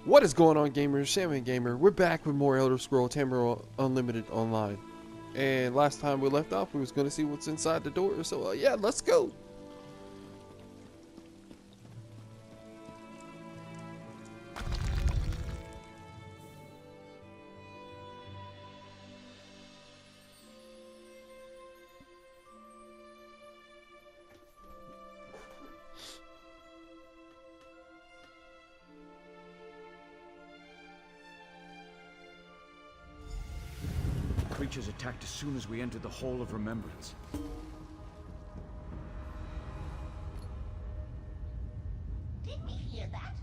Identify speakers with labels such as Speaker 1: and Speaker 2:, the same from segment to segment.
Speaker 1: What is going on, gamers? Shaman Gamer. We're back with more Elder Scrolls Tamriel Unlimited Online. And last time we left off, we was going to see what's inside the door. So yeah, let's go.
Speaker 2: Creatures attacked as soon as we entered the Hall of Remembrance.
Speaker 3: Did we hear that?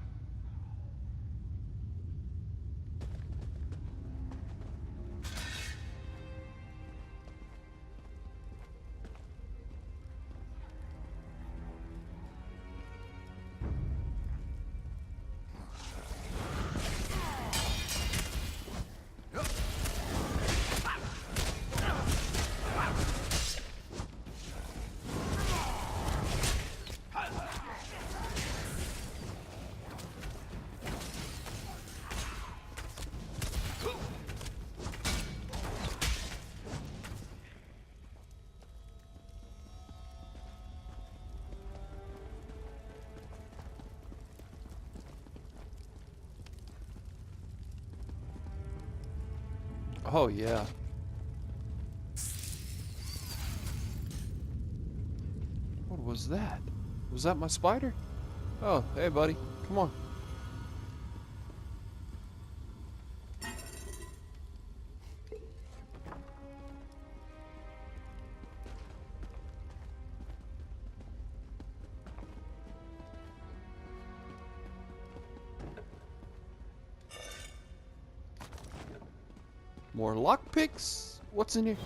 Speaker 1: Oh yeah. What was that? Was that my spider? Oh, hey buddy. Come on. More lockpicks? What's in here?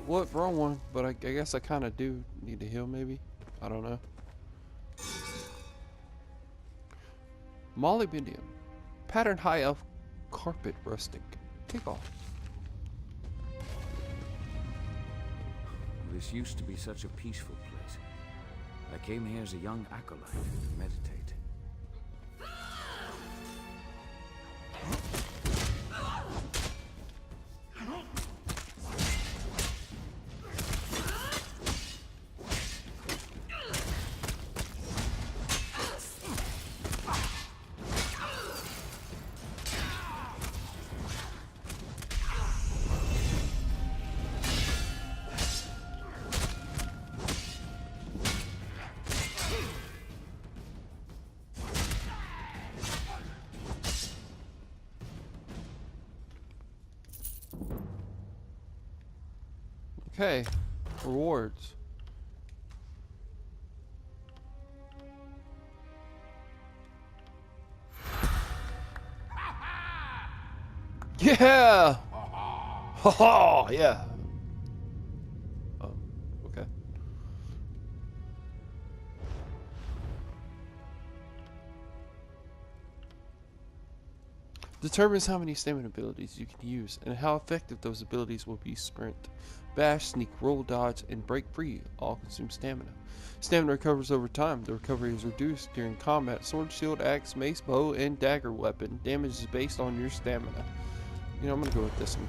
Speaker 1: What? Wrong one. But I guess I kind of do need to heal, maybe? I don't know. Molybdenum. Pattern high elf carpet rustic. Take off.
Speaker 2: This used to be such a peaceful place. I came here as a young acolyte to meditate.
Speaker 1: Okay. Rewards. Yeah! Ha ha! Yeah. Oh, okay. Determines how many stamina abilities you can use and how effective those abilities will be. Sprint, bash, sneak, roll, dodge, and break free all consume stamina. Stamina recovers over time. The recovery is reduced during combat. Sword, shield, axe, mace, bow, and dagger weapon. Damage is based on your stamina. You know, I'm gonna go with this one.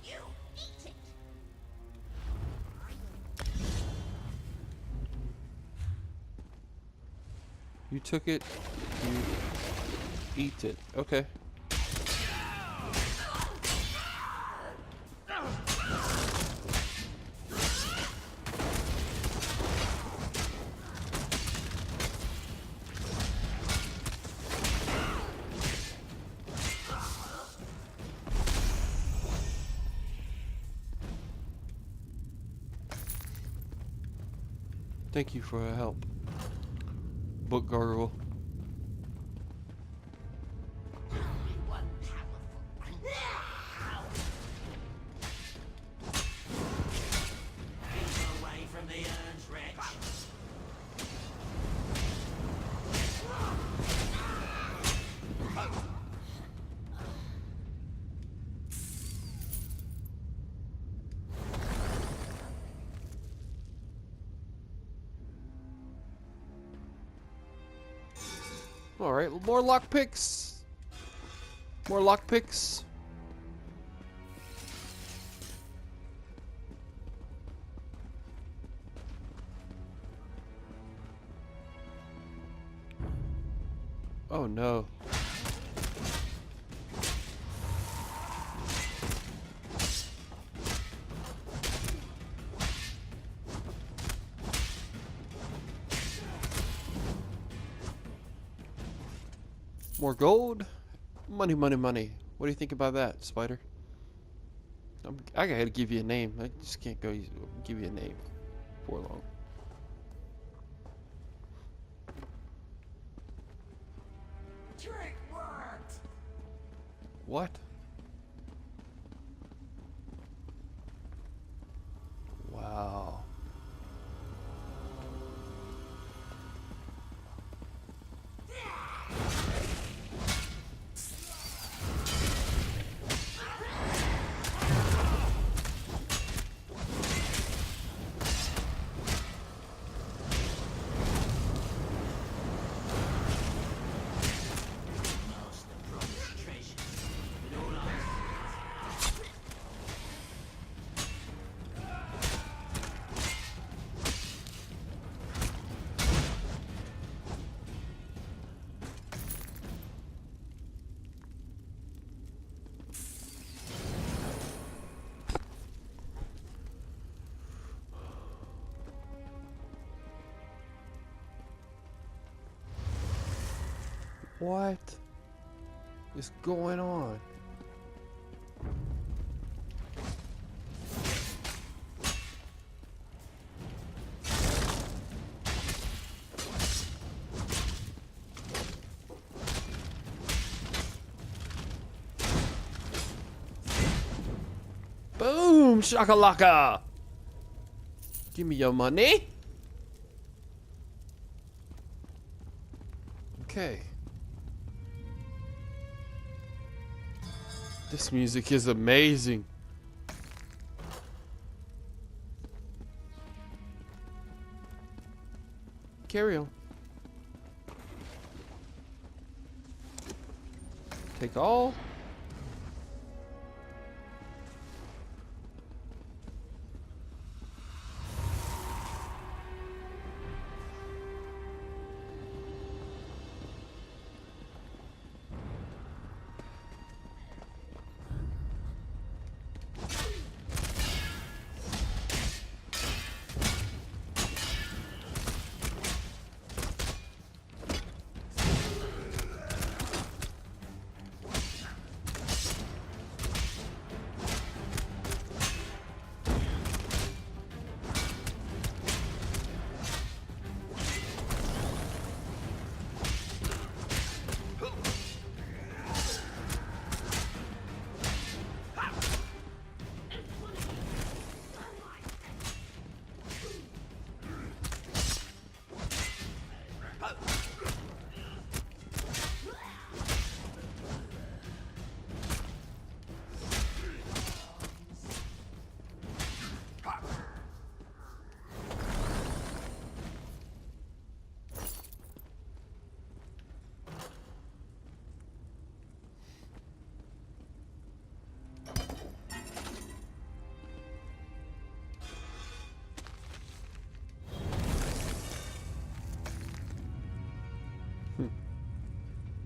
Speaker 3: You eat it.
Speaker 1: You took it, you eat it. Okay. Thank you for your help. Book gargle.
Speaker 3: One powerful. Away from the urns, wretch.
Speaker 1: Alright, more lockpicks. More lockpicks. Oh no. More gold? Money, money, money. What do you think about that, Spider? I gotta give you a name. I just can't go give you a name for long.
Speaker 3: Trick worked!
Speaker 1: What? Wow.
Speaker 3: Most the promised treasures. But all I
Speaker 1: What is going on? Boom! Shakalaka! Give me your money. Okay. This music is amazing. Carry on. Take all.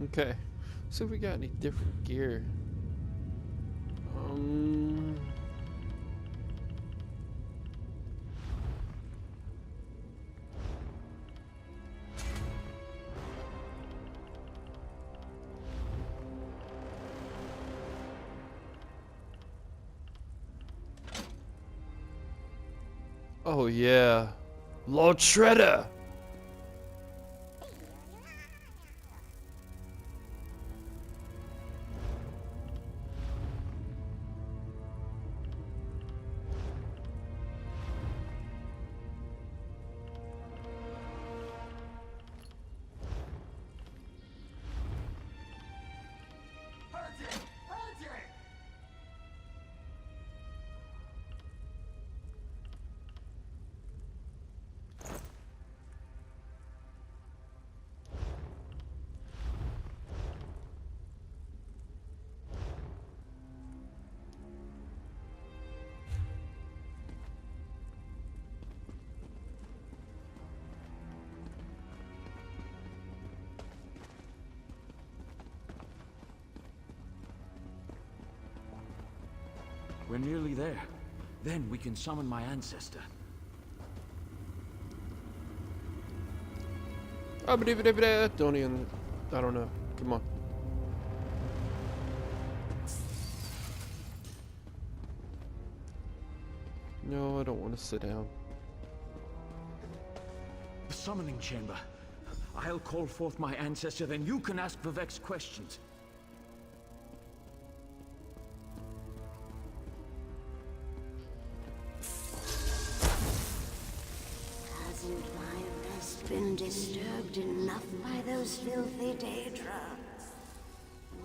Speaker 1: Okay. See if we got any different gear. Oh yeah. Lord Shredder!
Speaker 2: We're nearly there. Then we can summon my ancestor.
Speaker 1: Don't even. I don't know. Come on. No, I don't want to sit down.
Speaker 2: The summoning chamber. I'll call forth my ancestor, then you can ask Vivek's questions.
Speaker 4: Hasn't my rest been disturbed enough by those filthy Daedra?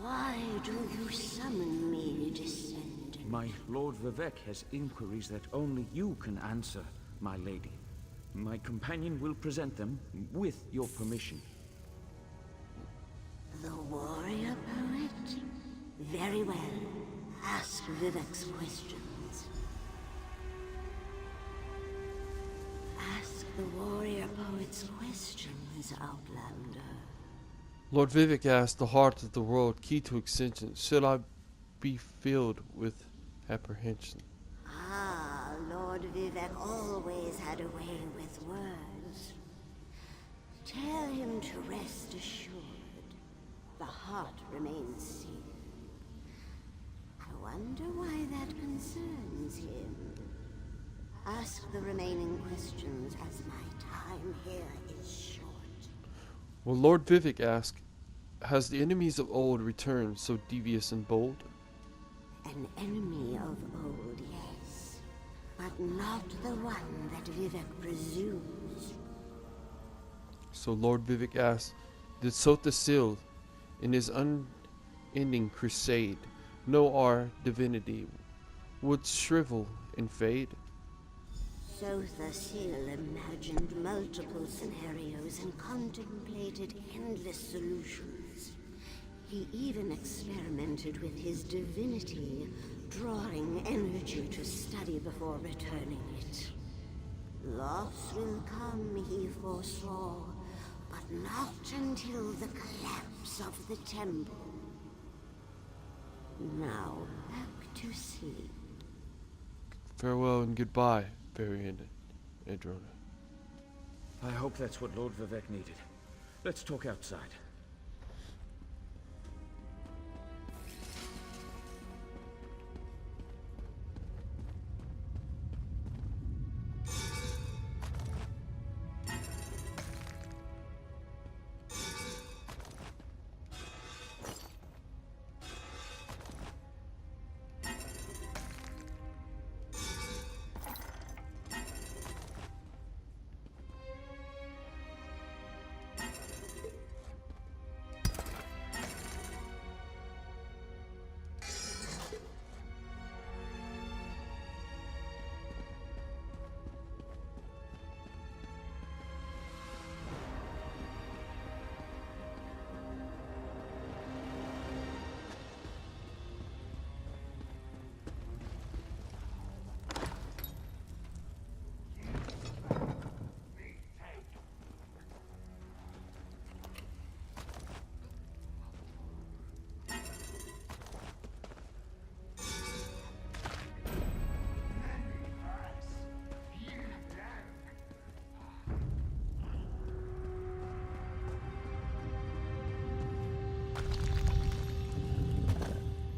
Speaker 4: Why do you summon me, descendant?
Speaker 2: My Lord Vivek has inquiries that only you can answer, my lady. My companion will present them with your permission.
Speaker 4: The warrior poet? Very well. Ask Vivek's questions. Ask the warrior poet's questions, Outlander.
Speaker 1: Lord Vivek asked, the heart of the world, key to existence, should I be filled with apprehension?
Speaker 4: Ah, Lord Vivek always had a way with words. Tell him to rest assured. The heart remains sealed. I wonder why that concerns him. Ask the remaining questions as my time here is short.
Speaker 1: Well, Lord Vivek asked, has the enemies of old returned so devious and bold?
Speaker 4: An enemy of old, yes. But not the one that Vivek presumes.
Speaker 1: So Lord Vivek asked, did Sota Sil, in his unending crusade, know our divinity would shrivel and fade?
Speaker 4: Sotha Sil imagined multiple scenarios and contemplated endless solutions. He even experimented with his divinity, drawing energy to study before returning it. Loss will come, he foresaw, but not until the collapse of the temple. Now, back to sleep.
Speaker 1: Farewell and goodbye, Fairy Adrona.
Speaker 2: I hope that's what Lord Vivek needed. Let's talk outside.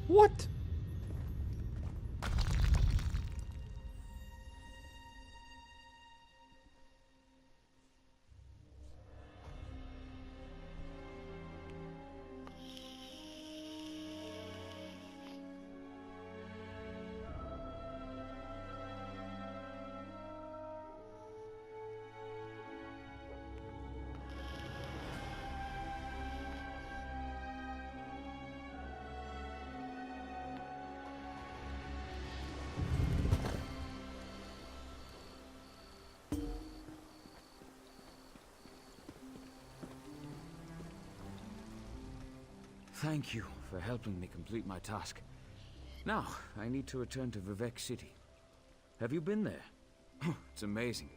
Speaker 1: What?
Speaker 2: Thank you for helping me complete my task. Now, I need to return to Vivek City. Have you been there? It's amazing.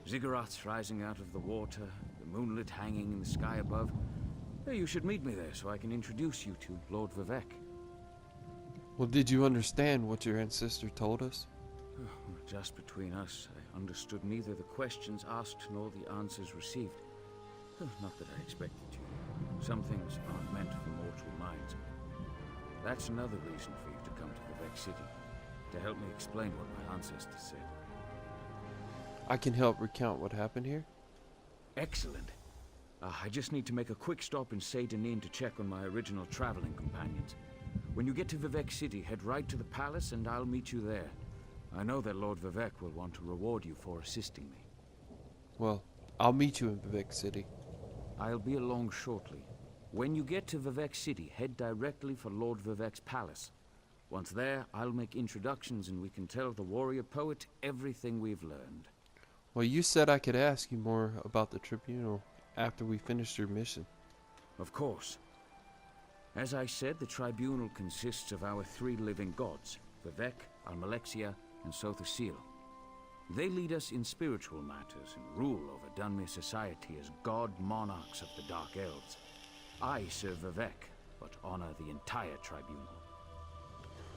Speaker 2: Ziggurats rising out of the water, the moonlit hanging in the sky above. You should meet me there so I can introduce you to Lord Vivek.
Speaker 1: Well, did you understand what your ancestor told us?
Speaker 2: Just between us, I understood neither the questions asked nor the answers received. Not that I expected to. Some things aren't meant for mortal minds. That's another reason for you to come to Vivec City, to help me explain what my ancestors said.
Speaker 1: I can help recount what happened here.
Speaker 2: Excellent. I just need to make a quick stop in Saint-Denis to check on my original traveling companions. When you get to Vivec City, head right to the palace and I'll meet you there. I know that Lord Vivec will want to reward you for assisting me.
Speaker 1: Well, I'll meet you in Vivec City.
Speaker 2: I'll be along shortly. When you get to Vivec City, head directly for Lord Vivec's palace. Once there, I'll make introductions and we can tell the warrior poet everything we've learned.
Speaker 1: Well, you said I could ask you more about the tribunal after we finished your mission.
Speaker 2: Of course. As I said, the tribunal consists of our 3 living gods, Vivec, Almalexia, and Sothosil. They lead us in spiritual matters and rule over Dunmer society as god monarchs of the Dark Elves. I serve Vivec, but honor the entire tribunal.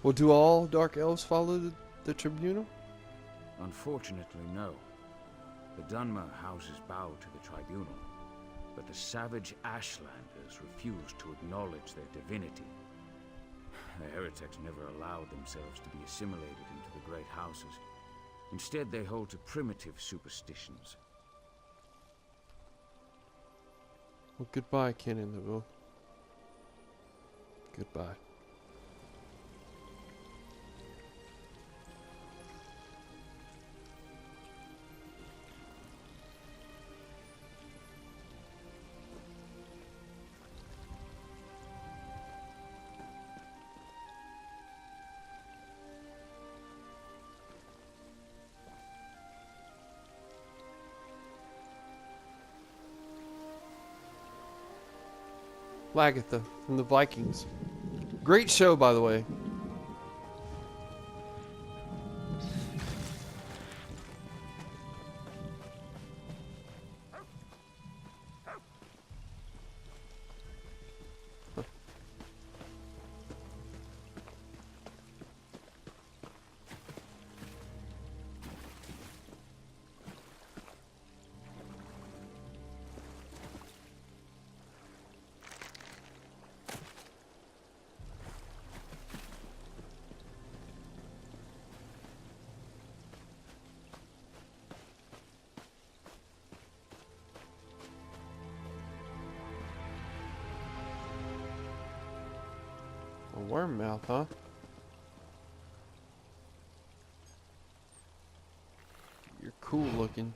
Speaker 1: Well, do all Dark Elves follow the tribunal?
Speaker 2: Unfortunately, no. The Dunmer houses bow to the tribunal, but the savage Ashlanders refuse to acknowledge their divinity. The heretics never allowed themselves to be assimilated into the great houses. Instead, they hold to primitive superstitions.
Speaker 1: Well, goodbye, Ken and Neville. Goodbye. Lagatha from the Vikings. Great show, by the way. A worm mouth, huh? You're cool looking.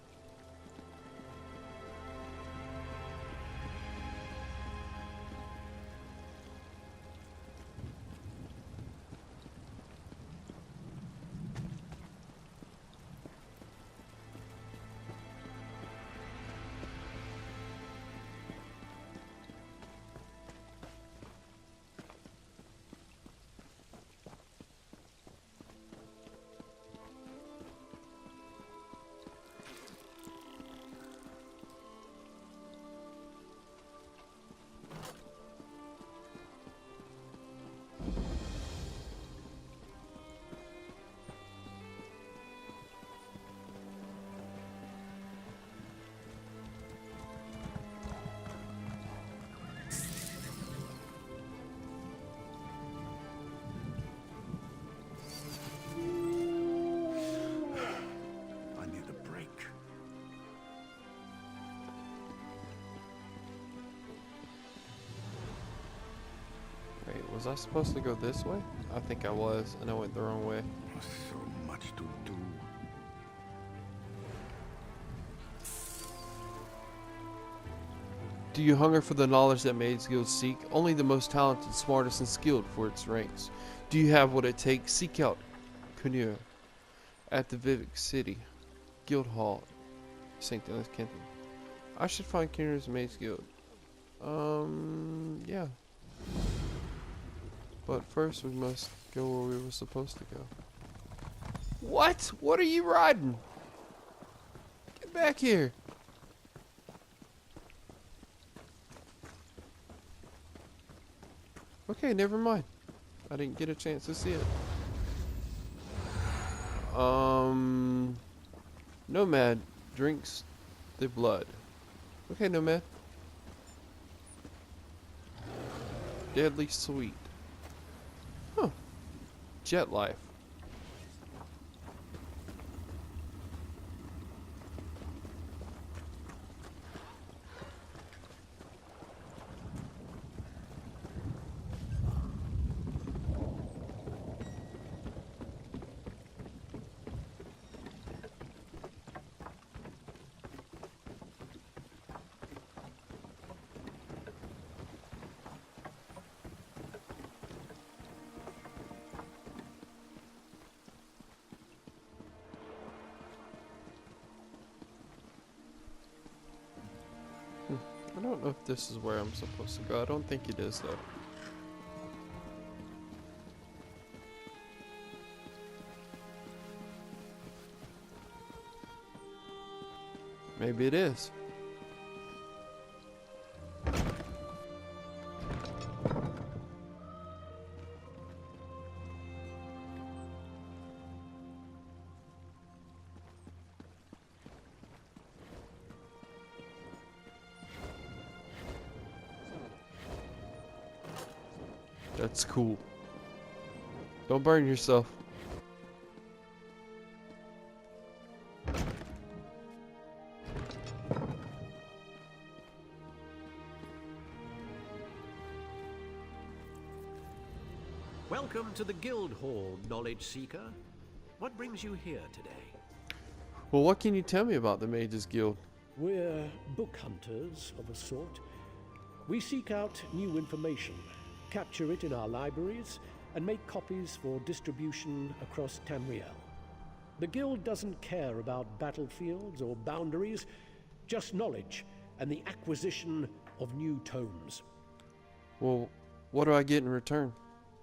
Speaker 1: Was I supposed to go this way? I think I was, and I went the wrong way.
Speaker 5: So much to do.
Speaker 1: Do you hunger for the knowledge that maids guilds seek? Only the most talented, smartest, and skilled for its ranks. Do you have what it takes? Seek out Kunir at the Vivec City Guild Hall, St. Denis, Kenton. I should find Kunir's Maids Guild. Yeah. But first we must go where we were supposed to go. What? What are you riding? Get back here. Okay, never mind. I didn't get a chance to see it. Nomad drinks the blood. Okay, Nomad. Deadly sweet. Huh. Jet life. I don't know if this is where I'm supposed to go. I don't think it is, though. Maybe it is. That's cool. Don't burn yourself.
Speaker 6: Welcome to the Guild Hall, Knowledge Seeker. What brings you here today?
Speaker 1: Well, what can you tell me about the Mages Guild?
Speaker 6: We're book hunters of a sort. We seek out new information, capture it in our libraries, and make copies for distribution across Tamriel. The Guild doesn't care about battlefields or boundaries, just knowledge and the acquisition of new tomes.
Speaker 1: Well, what do I get in return?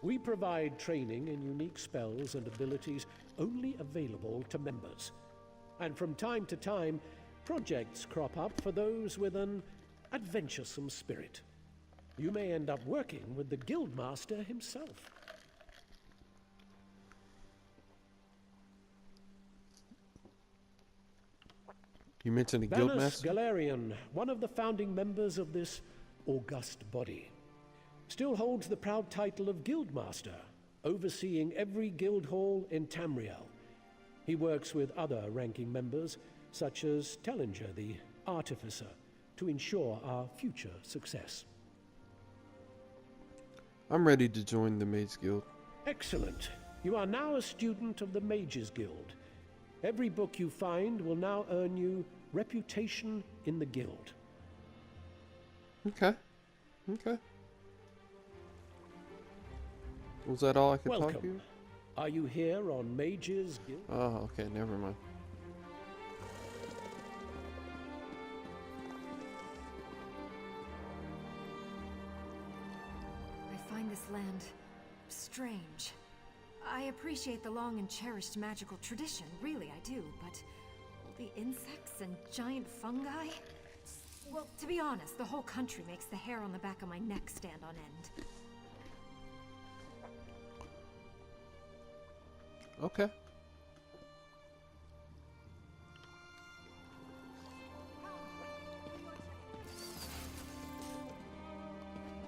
Speaker 6: We provide training in unique spells and abilities only available to members. And from time to time, projects crop up for those with an adventuresome spirit. You may end up working with the Guildmaster himself.
Speaker 1: You mentioned a
Speaker 6: Vanus
Speaker 1: Guildmaster?
Speaker 6: Galarian, one of the founding members of this august body, still holds the proud title of Guildmaster, overseeing every guild hall in Tamriel. He works with other ranking members, such as Tellinger, the Artificer, to ensure our future success.
Speaker 1: I'm ready to join the Mages Guild.
Speaker 6: Excellent. You are now a student of the Mages Guild. Every book you find will now earn you reputation in the guild.
Speaker 1: Okay. Okay. Was that all I could talk to
Speaker 6: Welcome.
Speaker 1: you?
Speaker 6: Are you here on Mages Guild?
Speaker 1: Oh, okay, never mind.
Speaker 7: I find this land strange. I appreciate the long and cherished magical tradition, really I do, but all the insects and giant fungi? Well, to be honest, the whole country makes the hair on the back of my neck stand on end.
Speaker 1: Okay.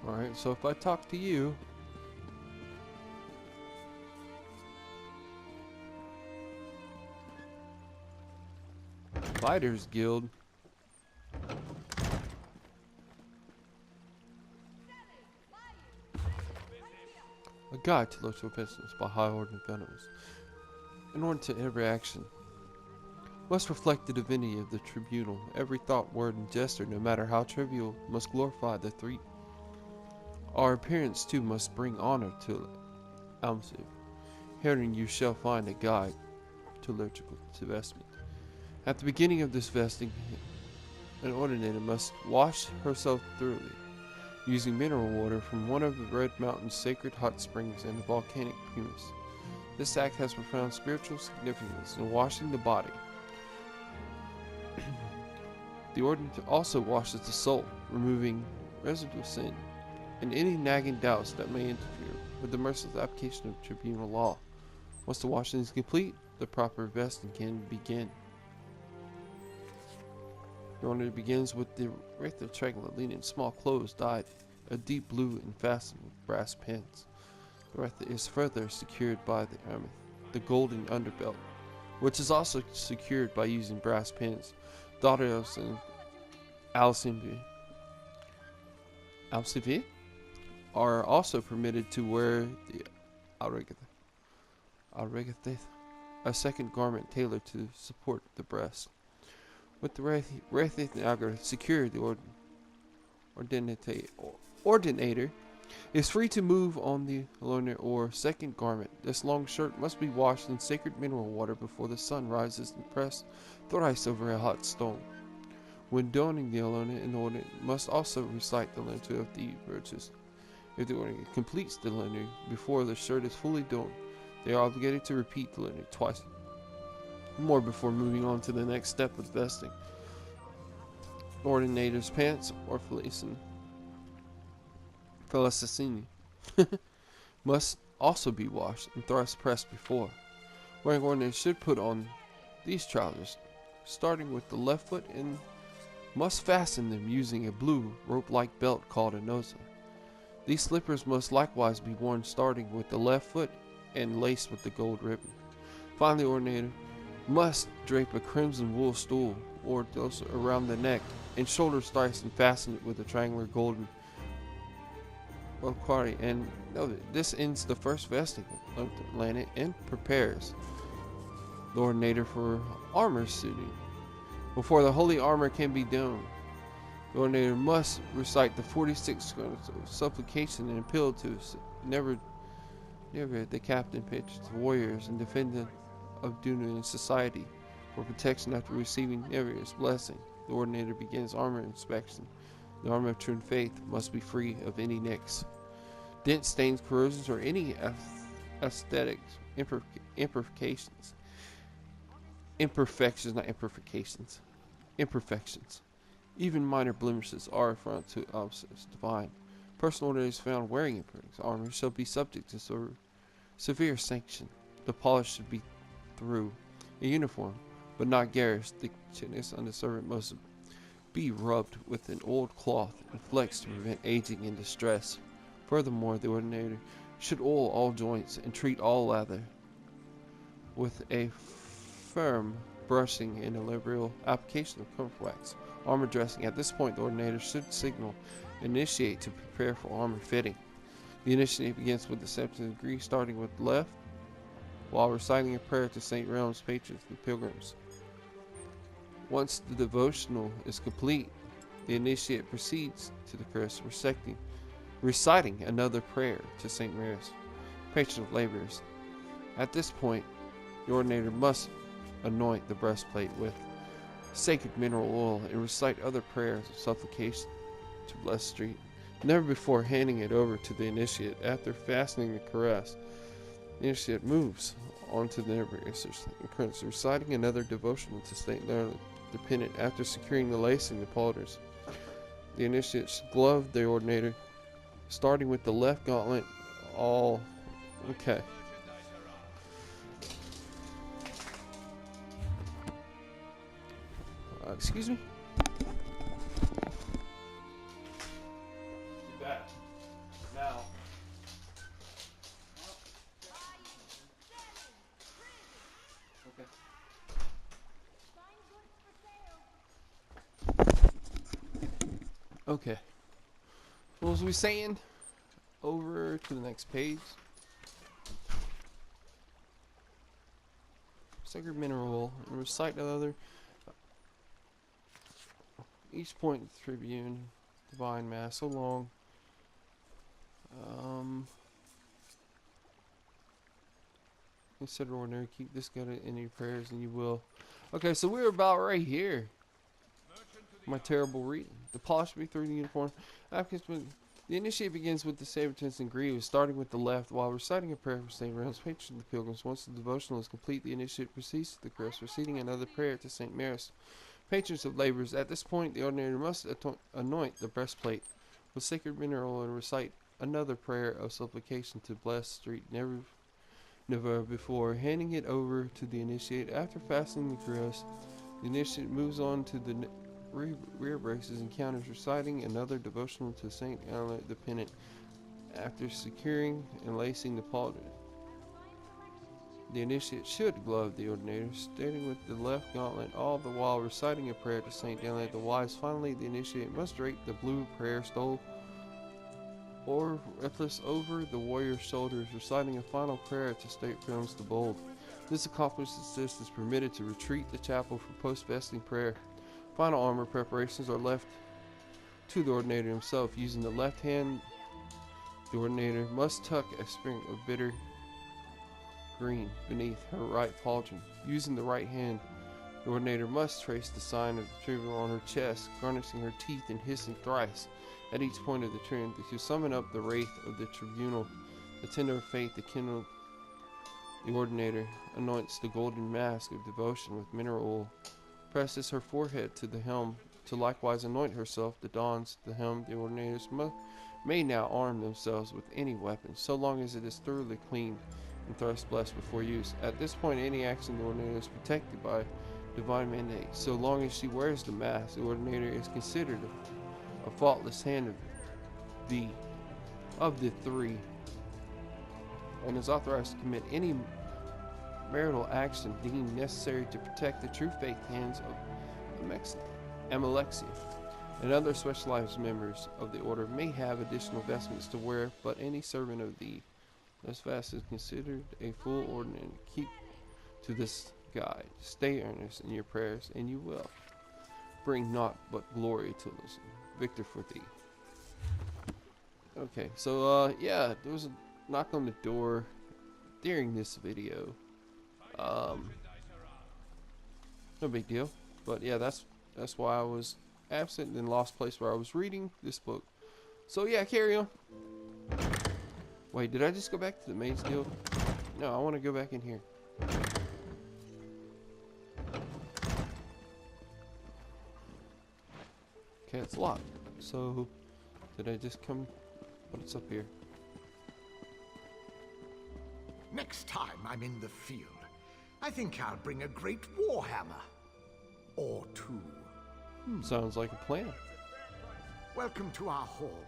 Speaker 1: Alright, so if I talk to you... Fighters Guild. A guide to local business by High Order Venomous. In order to every action, must reflect the divinity of the tribunal. Every thought, word, and gesture, no matter how trivial, must glorify the three. Our appearance too must bring honor to Almsiv. Herein you shall find a guide to liturgical vestment. At the beginning of this vesting, an ordinator must wash herself thoroughly, using mineral water from one of the Red Mountain's sacred hot springs and the volcanic pumice. This act has profound spiritual significance in washing the body. The ordinance also washes the soul, removing residual sin and any nagging doubts that may interfere with the merciless application of tribunal law. Once the washing is complete, the proper vesting can begin. The order begins with the rectangular triangular linen small clothes dyed a deep blue and fastened with brass pins. The rest is further secured by the golden underbelt, which is also secured by using brass pins. Daughters and Alcimbi are also permitted to wear the alregathe, a second garment tailored to support the breast. With the Wraith and Algar secured, the ordinator is free to move on the loner or second garment. This long shirt must be washed in sacred mineral water before the sun rises and pressed thrice over a hot stone. When donning the alona, an ordinate must also recite the letter of the virtues. If the ordinate completes the letter before the shirt is fully donned, they are obligated to repeat the letter twice more before moving on to the next step of vesting. Ordinator's pants or felicissimi must also be washed and thrice pressed before. Wearing ordinator should put on these trousers, starting with the left foot, and must fasten them using a blue rope-like belt called a noza. These slippers must likewise be worn starting with the left foot and laced with the gold ribbon. Finally, the ordinator must drape a crimson wool stool or dosa around the neck and shoulders thrice and fasten it with a triangular golden quari. And this ends the first vesting of the planet and prepares the ordinator for armor suiting. Before the holy armor can be donned, the ordinator must recite the 46 supplication and appeal to never the captain pitched warriors and defendant of Duna in society for protection after receiving Nevir's blessing. The ordinator begins armor inspection. The armor of true faith must be free of any nicks, dents, stains, corrosions, or any aesthetic imperfections. Imperfections. Even minor blemishes are affront to officers divine. Personal ordinators found wearing imperfect armor shall be subject to severe sanction. The polish should be through a uniform, but not garish. The chitinous on the servant must be rubbed with an old cloth and flexed to prevent aging and distress. Furthermore, the ordinator should oil all joints and treat all lather with a firm brushing and a liberal application of comfort wax. Armor dressing. At this point, the ordinator should signal initiate to prepare for armor fitting. The initiate begins with the 17th degree, starting with left, while reciting a prayer to St. Realm's patrons and pilgrims. Once the devotional is complete, the initiate proceeds to the crest, reciting another prayer to St. Mary's, patron of laborers. At this point, the ordinator must anoint the breastplate with sacred mineral oil and recite other prayers of supplication to blessed street, never before handing it over to the initiate. After fastening the caress, the initiate moves on to the never reciting another devotional to Saint Leonard the Penitent. After securing the lacing, the palters, the initiates glove the ordinator, starting with the left gauntlet. All okay. Excuse me. Back now. Okay. Okay. What was we saying? Over to the next page. Sacred mineral and recite another. Each point tribune, divine mass, so long. Consider ordinary, keep this good in your prayers and you will. Okay, so we're about right here. My terrible reading. The polish be through the uniform. The initiate begins with the sabretons and greaves, starting with the left, while reciting a prayer for St. Realm's patron of the pilgrims. Once the devotional is complete, the initiate proceeds to the crest, reciting another prayer to St. Mary's, patrons of laborers. At this point, the ordinator must anoint the breastplate with sacred mineral and recite another prayer of supplication to bless street never before, handing it over to the initiate. After fastening the cuirass, the initiate moves on to the rear braces and counters, reciting another devotional to Saint Anna the Penitent. After securing and lacing the pauldron, the initiate should glove the ordinator, starting with the left gauntlet, all the while reciting a prayer to Saint Anna the Wise. Finally, the initiate must drape the blue prayer stole or reckless over the warrior's shoulders, reciting a final prayer to state films the bold. This accomplishes is permitted to retreat the chapel for post-vesting prayer. Final armor preparations are left to the ordinator himself. Using the left hand, the ordinator must tuck a sprig of bitter green beneath her right pauldron. Using the right hand, the ordinator must trace the sign of the tribunal on her chest, garnishing her teeth and hissing thrice at each point of the trinity to summon up the wraith of the tribunal. The tender of faith, the kindled, the ordinator anoints the golden mask of devotion with mineral oil, presses her forehead to the helm to likewise anoint herself. The dons the helm. The ordinators may now arm themselves with any weapon, so long as it is thoroughly cleaned and thus blessed before use. At this point, any action the ordinator is protected by divine mandate. So long as she wears the mask, the ordinator is considered a faultless hand of the three, and is authorized to commit any marital action deemed necessary to protect the true faith hands of Amalexia. And other specialized members of the order may have additional vestments to wear, but any servant of the thus fast is considered a full ordinary. Keep to this guide. Stay earnest in your prayers, and you will bring naught but glory to listen. Victor for thee. Okay, so yeah, there was a knock on the door during this video. No big deal, but yeah, that's why I was absent and lost place where I was reading this book. So yeah, carry on. Wait, did I just go back to the maid's guild? No, I want to go back in here. Okay, it's locked. So, did I just come? What's up here?
Speaker 5: Next time I'm in the field, I think I'll bring a great warhammer. Or two.
Speaker 1: Sounds like a plan.
Speaker 5: Welcome to our hall.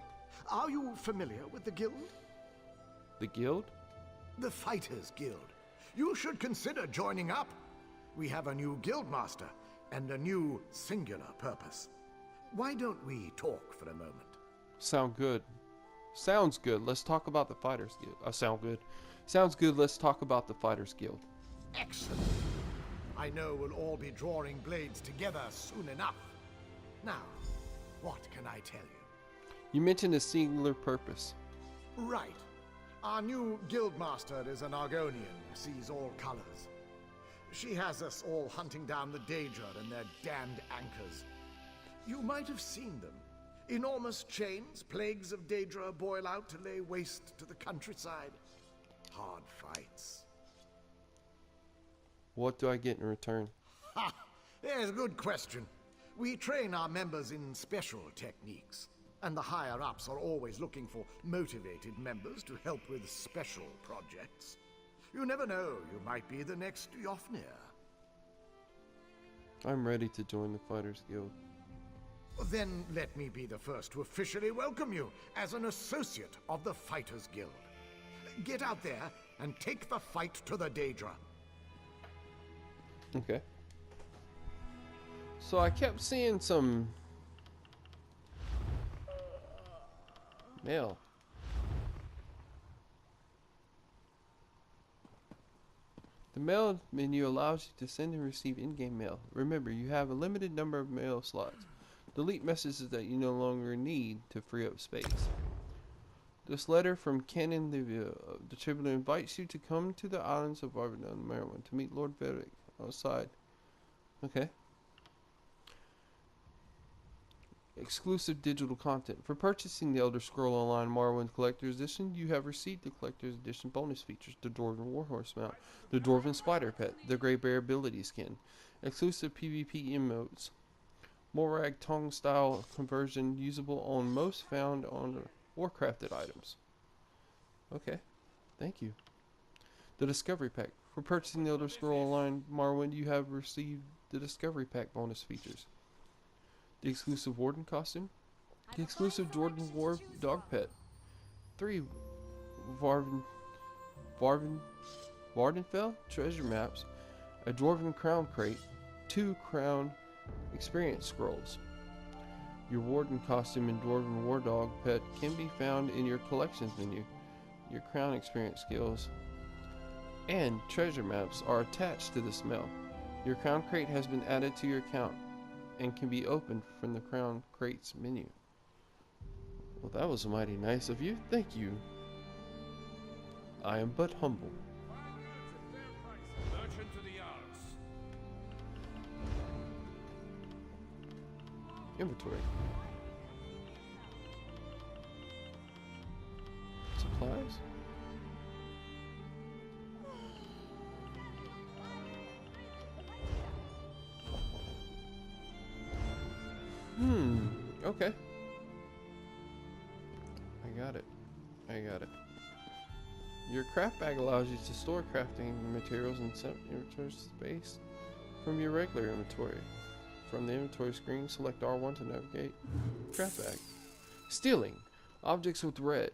Speaker 5: Are you familiar with the guild?
Speaker 1: The guild?
Speaker 5: The Fighters Guild. You should consider joining up. We have a new guild master and a new singular purpose. Why don't we talk for a moment?
Speaker 1: Sound good. Sounds good. Let's talk about the Fighters Guild. Sound good. Sounds good. Let's talk about the Fighters Guild.
Speaker 5: Excellent. I know we'll all be drawing blades together soon enough. Now, what can I tell you?
Speaker 1: You mentioned a singular purpose.
Speaker 5: Right. Our new guildmaster is an Argonian who sees all colors. She has us all hunting down the Daedra and their damned anchors. You might have seen them. Enormous chains, plagues of Daedra boil out to lay waste to the countryside. Hard fights.
Speaker 1: What do I get in return?
Speaker 5: Ha! There's a good question. We train our members in special techniques, and the higher-ups are always looking for motivated members to help with special projects. You never know, you might be the next Yofnir.
Speaker 1: I'm ready to join the Fighters Guild.
Speaker 5: Then let me be the first to officially welcome you as an associate of the Fighters Guild. Get out there and take the fight to the Daedra.
Speaker 1: Okay. So I kept seeing some mail. The mail menu allows you to send and receive in-game mail. Remember, you have a limited number of mail slots. Delete messages that you no longer need to free up space. This letter from Canon the Tribunal invites you to come to the islands of Arvindon, Maryland, to meet Lord Vedek outside. Okay. Exclusive digital content. For purchasing the Elder Scroll Online Morrowind Collector's Edition, you have received the Collector's Edition bonus features: the Dwarven Warhorse mount, the Dwarven Spider Pet, the Grey Bear ability skin, exclusive PvP emotes, Morag Tong style conversion usable on most found on or crafted items. Okay, thank you. The Discovery Pack. For purchasing the Elder Scroll Online Morrowind, you have received the Discovery Pack bonus features. The exclusive Warden costume. The exclusive Jordan War dog pet. 3 Vardenfell treasure maps. A Dwarven crown crate. 2 crown experience scrolls. Your Warden costume and Dwarven War dog pet can be found in your collections menu. Your crown experience skills and treasure maps are attached to this mail. Your crown crate has been added to your account and can be opened from the crown crates menu. Well, that was mighty nice of you. Thank you. I am but humble.
Speaker 2: Merchant to the yards.
Speaker 1: Inventory. Supplies. Okay. I got it. Your craft bag allows you to store crafting materials in some inventory space from your regular inventory. From the inventory screen, select R1 to navigate. Craft bag. Stealing. Objects with red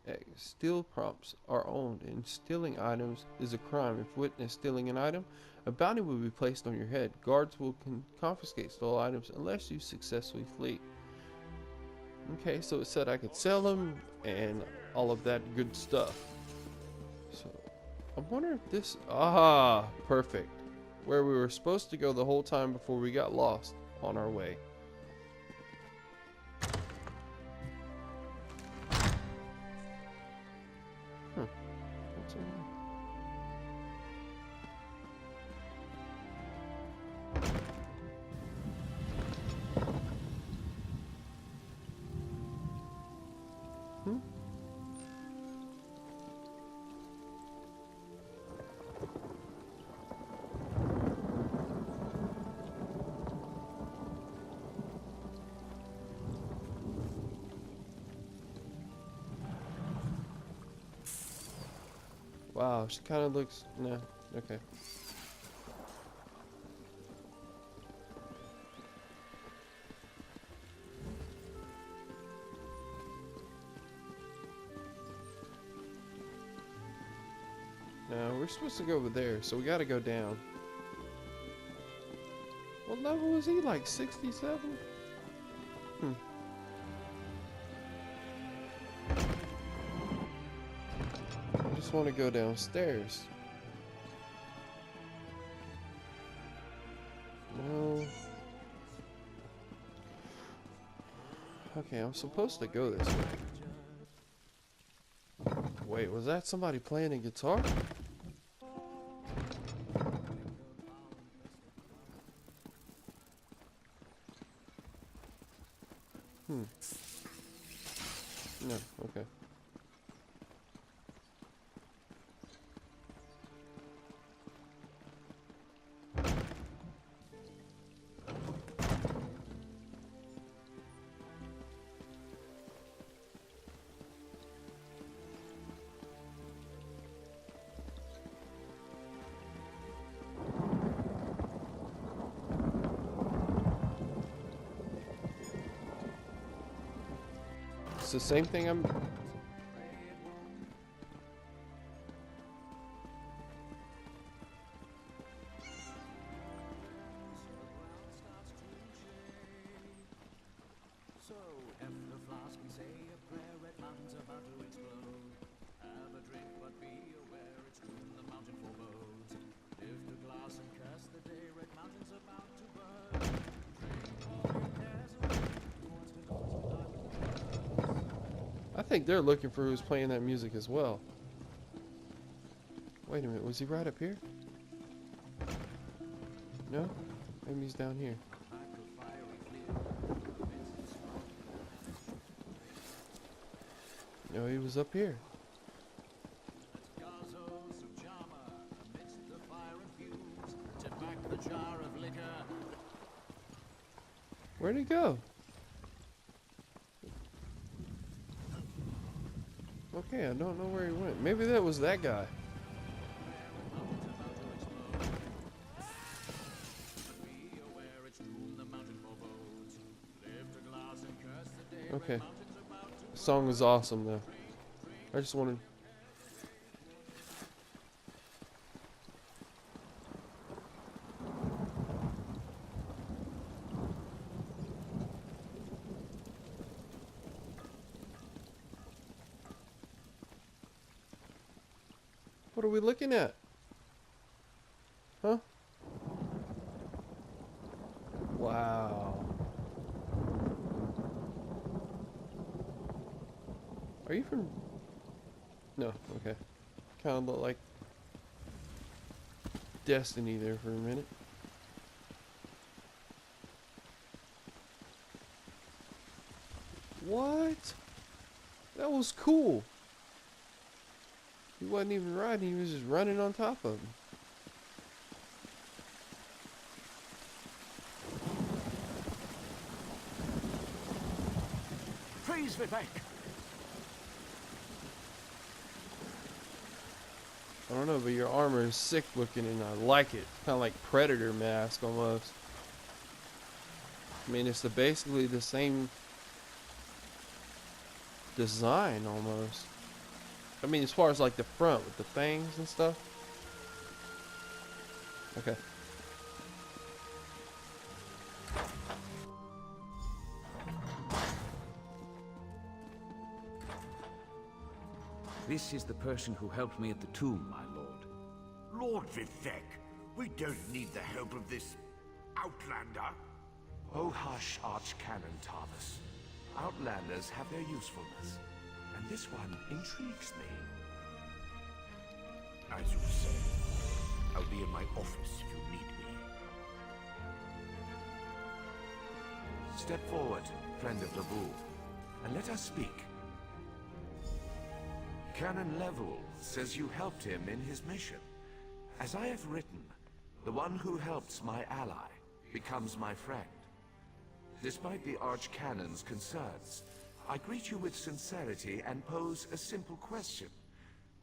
Speaker 1: eggs. Steal prompts are owned, and stealing items is a crime. If witnessed stealing an item, a bounty will be placed on your head. Guards will confiscate stolen items unless you successfully flee. Okay, so it said I could sell them and all of that good stuff. So, I'm wondering if this... Ah, perfect. Where we were supposed to go the whole time before we got lost on our way. What's in there? Wow, she kind of looks... Nah, okay. No, we're supposed to go over there, so we gotta go down. What level was he? Like 67? I just want to go downstairs. No. Okay, I'm supposed to go this way. Wait, was that somebody playing a guitar? No, okay. It's the same thing I'm...
Speaker 8: So, F the flask and say a prayer, red mountain's about to explode. Have a drink, but be aware it's doom the mountain forebode. Lift a glass and curse the day, red mountain's about to burn. Drink all your cares away, who wants to die with the
Speaker 1: I think they're looking for who's playing that music as well. Wait a minute, was he right up here? No? Maybe he's down here. No, he was up here. Where'd he go? Okay, I don't know where he went. Maybe that was that guy. Okay. The song is awesome though. I just wanted. What are we looking at? Huh? Wow. Are you from... No, okay. Kind of look like Destiny there for a minute. What? That was cool. He wasn't even riding, he was just running on top of him.
Speaker 5: Freeze, Vivek!
Speaker 1: I don't know, but your armor is sick looking and I like it. Kind of like Predator mask almost. I mean, it's basically the same design almost. I mean, as far as like the front with the fangs and stuff. Okay.
Speaker 2: This is the person who helped me at the tomb, my lord.
Speaker 9: Lord Vivek, we don't need the help of this outlander.
Speaker 10: Oh hush, Archcanon Tarvis. Outlanders have their usefulness, and this one intrigues me.
Speaker 9: As you say, I'll be in my office if you need me.
Speaker 10: Step forward, friend of Laboul, and let us speak. Canon Level says you helped him in his mission. As I have written, the one who helps my ally becomes my friend. Despite the Archcanon's concerns, I greet you with sincerity and pose a simple question.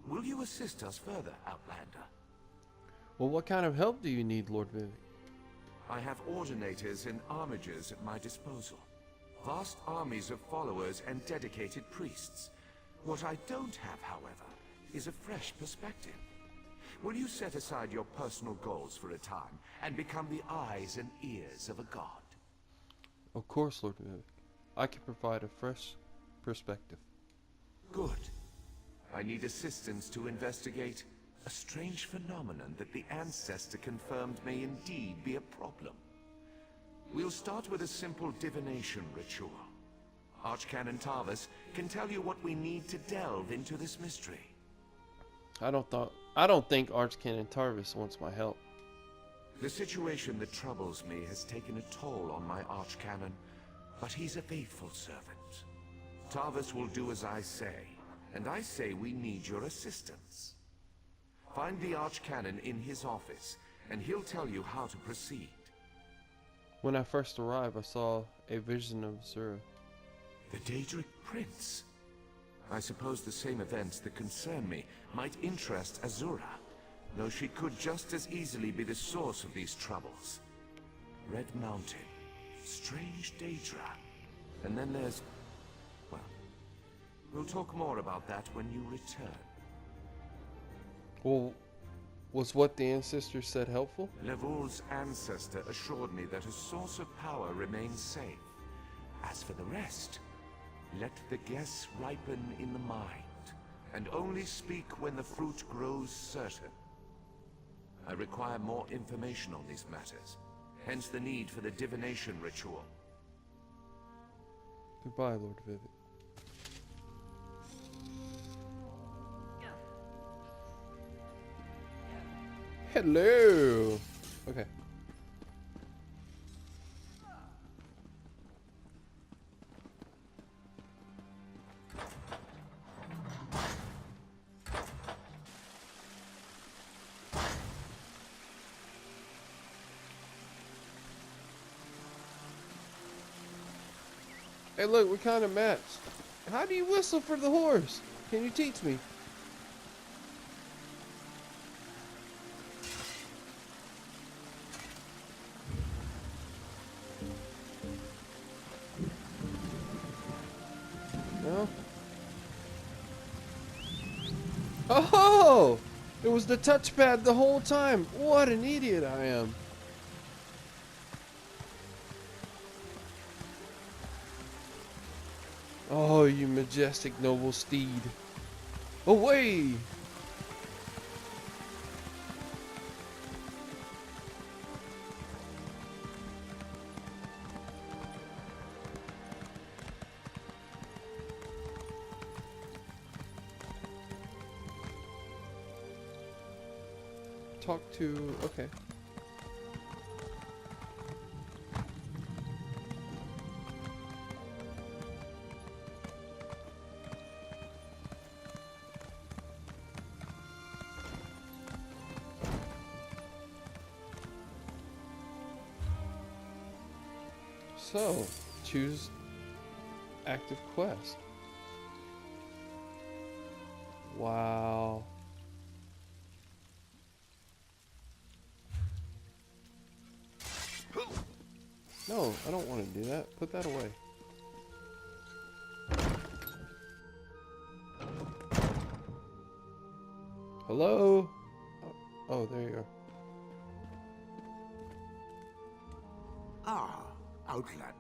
Speaker 10: Will you assist us further, Outlander?
Speaker 1: Well, what kind of help do you need, Lord Vivek?
Speaker 10: I have ordinators and armigers at my disposal. Vast armies of followers and dedicated priests. What I don't have, however, is a fresh perspective. Will you set aside your personal goals for a time and become the eyes and ears of a god?
Speaker 1: Of course, Lord Vivek. I can provide a fresh perspective.
Speaker 10: Good. I need assistance to investigate a strange phenomenon that the Ancestor confirmed may indeed be a problem. We'll start with a simple divination ritual. Archcanon Tarvis can tell you what we need to delve into this mystery.
Speaker 1: I don't think Archcanon Tarvis wants my help.
Speaker 10: The situation that troubles me has taken a toll on my Archcanon, but he's a faithful servant. Tarvis will do as I say, and I say we need your assistance. Find the Archcanon in his office, and he'll tell you how to proceed.
Speaker 1: When I first arrived, I saw a vision of Zura.
Speaker 10: The Daedric Prince. I suppose the same events that concern me might interest Azura, though she could just as easily be the source of these troubles. Red Mountain, strange Daedra, and then there's... well, we'll talk more about that when you return.
Speaker 1: Well, was what the ancestor said helpful?
Speaker 10: Levoul's ancestor assured me that a source of power remains safe. As for the rest, let the guess ripen in the mind, and only speak when the fruit grows certain. I require more information on these matters, hence the need for the divination ritual.
Speaker 1: Goodbye, Lord Vivek. Hello! Okay. Hey look, we kind of matched. How do you whistle for the horse? Can you teach me? No? Oh! It was the touchpad the whole time. What an idiot I am. Oh, you majestic noble steed. Away! Talk to... okay. So, choose active quest. Wow. No, I don't want to do that. Put that away. Hello? Oh, there you are.
Speaker 9: Ah, Outlander.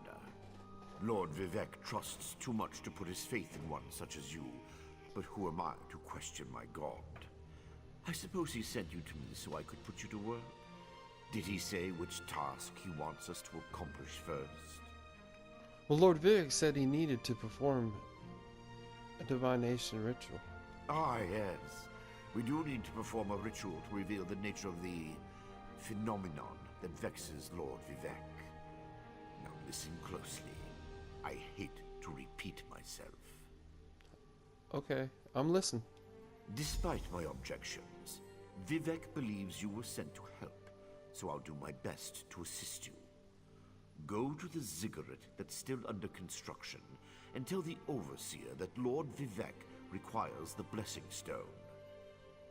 Speaker 9: Lord Vivek trusts too much to put his faith in one such as you. But who am I to question my god? I suppose he sent you to me so I could put you to work? Did he say which task he wants us to accomplish first?
Speaker 1: Well, Lord Vivek said he needed to perform a divination ritual.
Speaker 9: Ah, yes. We do need to perform a ritual to reveal the nature of the phenomenon that vexes Lord Vivek. Now listen closely. I hate to repeat myself.
Speaker 1: Okay, I'm listening.
Speaker 9: Despite my objections, Vivek believes you were sent to help, so I'll do my best to assist you. Go to the ziggurat that's still under construction and tell the overseer that Lord Vivek requires the blessing stone.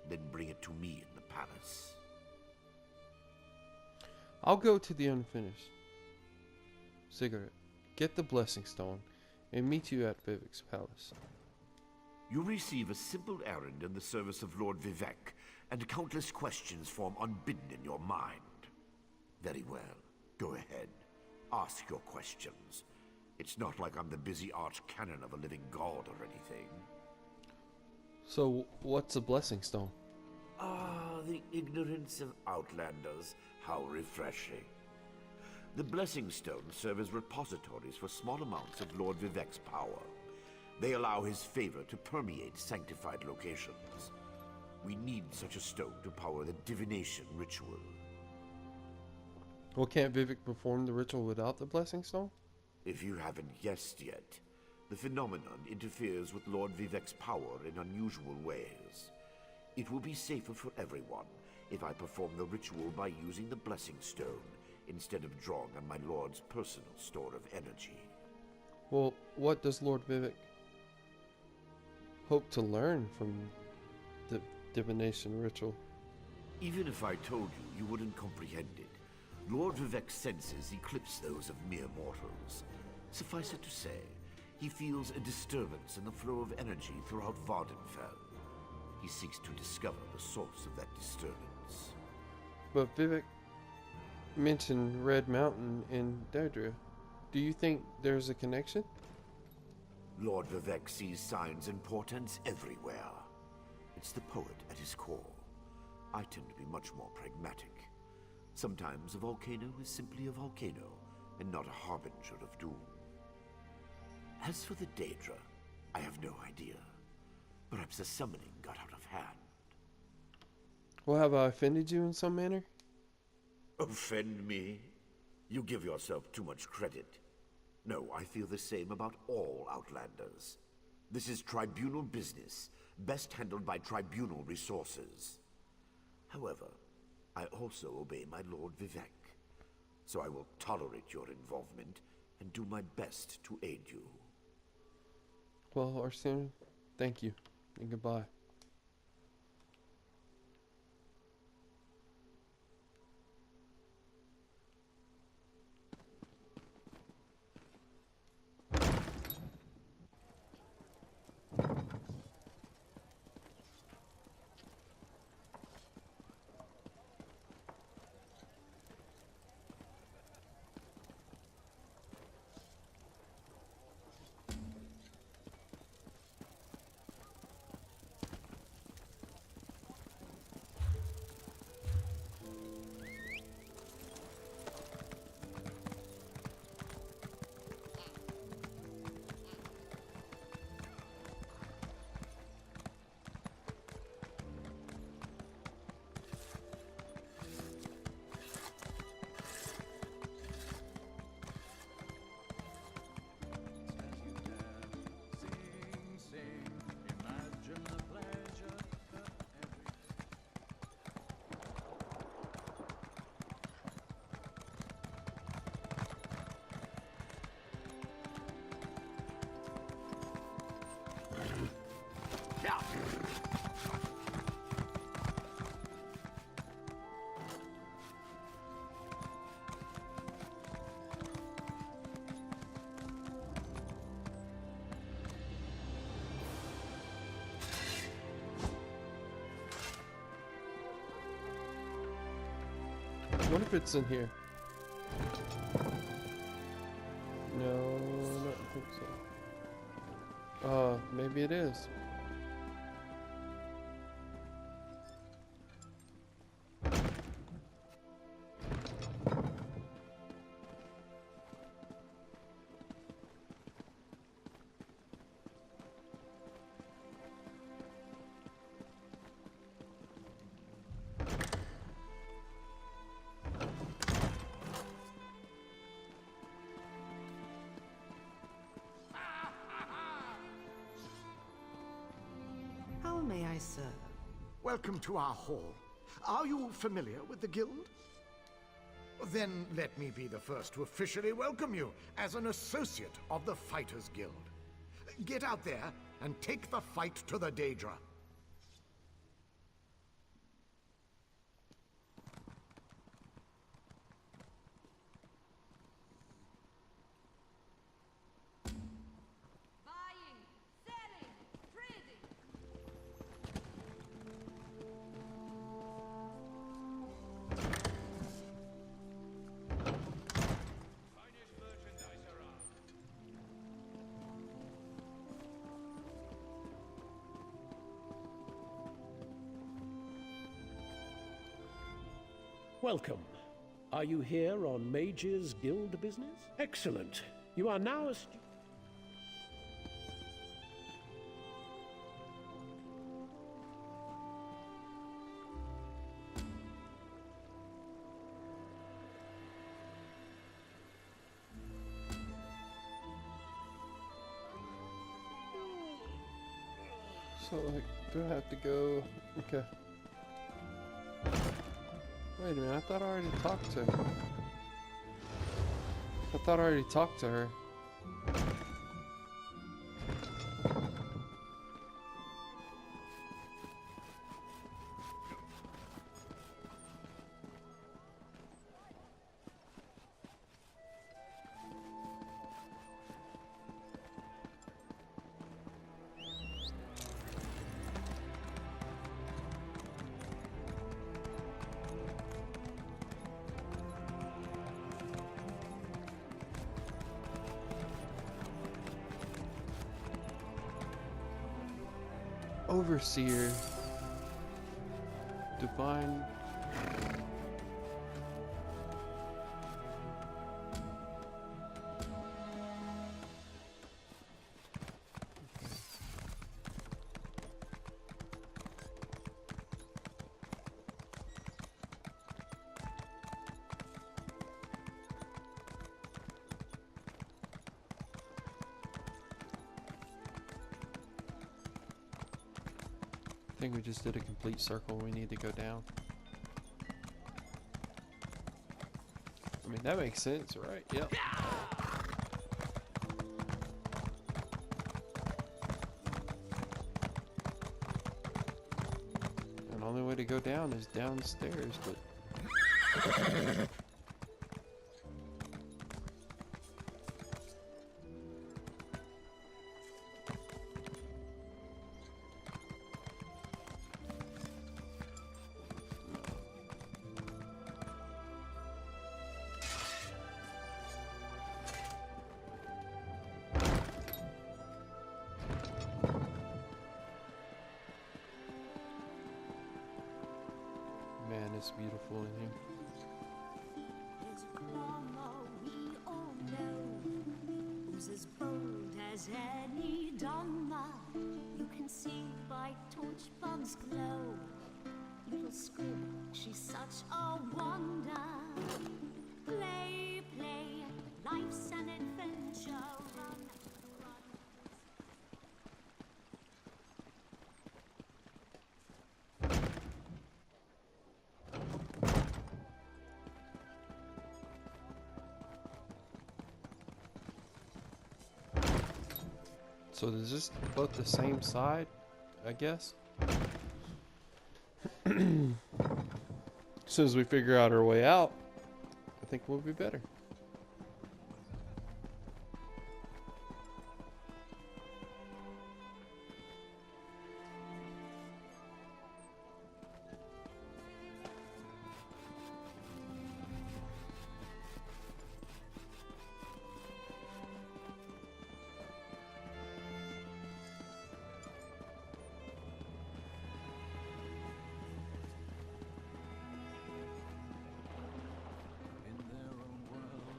Speaker 9: Then bring it to me in the palace.
Speaker 1: I'll go to the unfinished ziggurat, get the blessing stone, and meet you at Vivek's palace.
Speaker 9: You receive a simple errand in the service of Lord Vivek, and countless questions form unbidden in your mind. Very well. Go ahead. Ask your questions. It's not like I'm the busy arch-canon of a living god or anything.
Speaker 1: So, what's a blessing stone?
Speaker 9: Ah, the ignorance of outlanders. How refreshing. The blessing stones serve as repositories for small amounts of Lord Vivek's power. They allow his favor to permeate sanctified locations. We need such a stone to power the divination ritual.
Speaker 1: Well, can't Vivek perform the ritual without the blessing stone?
Speaker 9: If you haven't guessed yet, the phenomenon interferes with Lord Vivek's power in unusual ways. It will be safer for everyone if I perform the ritual by using the blessing stone instead of drawing on my lord's personal store of energy.
Speaker 1: Well, what does Lord Vivek hope to learn from the divination ritual?
Speaker 9: Even if I told you, you wouldn't comprehend it. Lord Vivek's senses eclipse those of mere mortals. Suffice it to say, he feels a disturbance in the flow of energy throughout Vardenfell. He seeks to discover the source of that disturbance.
Speaker 1: But Vivek mentioned Red Mountain and Daedra. Do you think there's a connection?
Speaker 9: Lord Vivek sees signs and portents everywhere. It's the poet at his core. I tend to be much more pragmatic. Sometimes a volcano is simply a volcano, and not a harbinger of doom. As for the Daedra, I have no idea. Perhaps the summoning got out of hand.
Speaker 1: Well, have I offended you in some manner?
Speaker 9: Offend me? You give yourself too much credit. No, I feel the same about all Outlanders. This is tribunal business, best handled by tribunal resources. However, I also obey my Lord Vivek, so I will tolerate your involvement and do my best to aid you.
Speaker 1: Well, Arsene, thank you. and goodbye.
Speaker 8: Imagine the pleasure every
Speaker 1: What if it's in here? No, I don't think so. Maybe it is.
Speaker 11: How may I serve?
Speaker 5: Welcome to our hall. Are you familiar with the guild? Then let me be the first to officially welcome you as an associate of the Fighters Guild. Get out there and take the fight to the Daedra.
Speaker 7: Buying, selling, trading.
Speaker 6: Welcome. Are you here on Mage's Guild business? Excellent. You are now a
Speaker 1: So, like, do I have to go? Okay. Wait a minute, I thought I already talked to her. I thought I already talked to her. Overseer. Divine. I think we just did a complete circle. We need to go down. I mean, that makes sense, right? Yep. only way to go down is downstairs, but... Man, it's beautiful in here.
Speaker 4: There's a drama we all know, who's as bold as any donna. You can see by torch bugs glow. Little squib, she's such a wonder. Play, play, life's an adventure. Run, run.
Speaker 1: So is this both the same side, I guess? As soon as we figure out our way out, I think we'll be better.
Speaker 8: In their own world,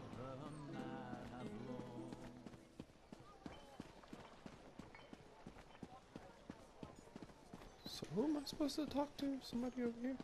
Speaker 8: the mad have law.
Speaker 1: So who am I supposed to talk to? Somebody over here?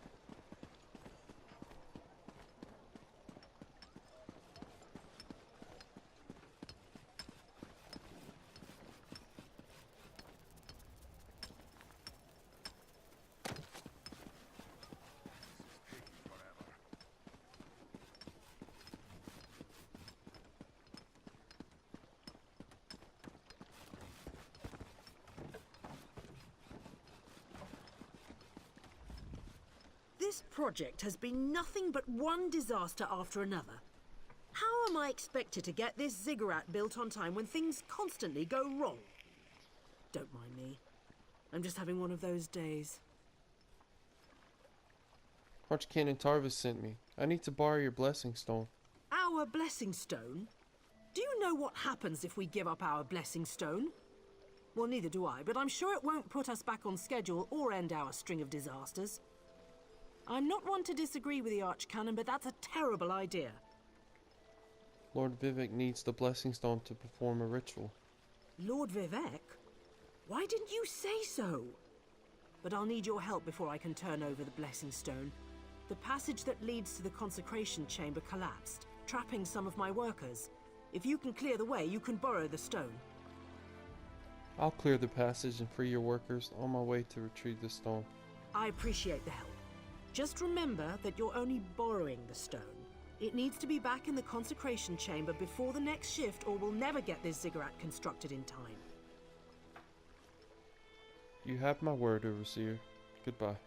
Speaker 12: This project has been nothing but one disaster after another. How am I expected to get this ziggurat built on time when things constantly go wrong? Don't mind me. I'm just having one of those days.
Speaker 1: Archcanon Tarvis sent me. I need to borrow your blessing stone.
Speaker 12: Our blessing stone? Do you know what happens if we give up our blessing stone? Well, neither do I, but I'm sure it won't put us back on schedule or end our string of disasters. I'm not one to disagree with the Archcanon, but that's a terrible idea.
Speaker 1: Lord Vivek needs the blessing stone to perform a ritual.
Speaker 12: Lord Vivek? Why didn't you say so? But I'll need your help before I can turn over the blessing stone. The passage that leads to the consecration chamber collapsed, trapping some of my workers. If you can clear the way, you can borrow the stone.
Speaker 1: I'll clear the passage and free your workers on my way to retrieve the stone.
Speaker 12: I appreciate the help. Just remember that you're only borrowing the stone. It needs to be back in the consecration chamber before the next shift, or we'll never get this ziggurat constructed in time.
Speaker 1: You have my word, Overseer. Goodbye.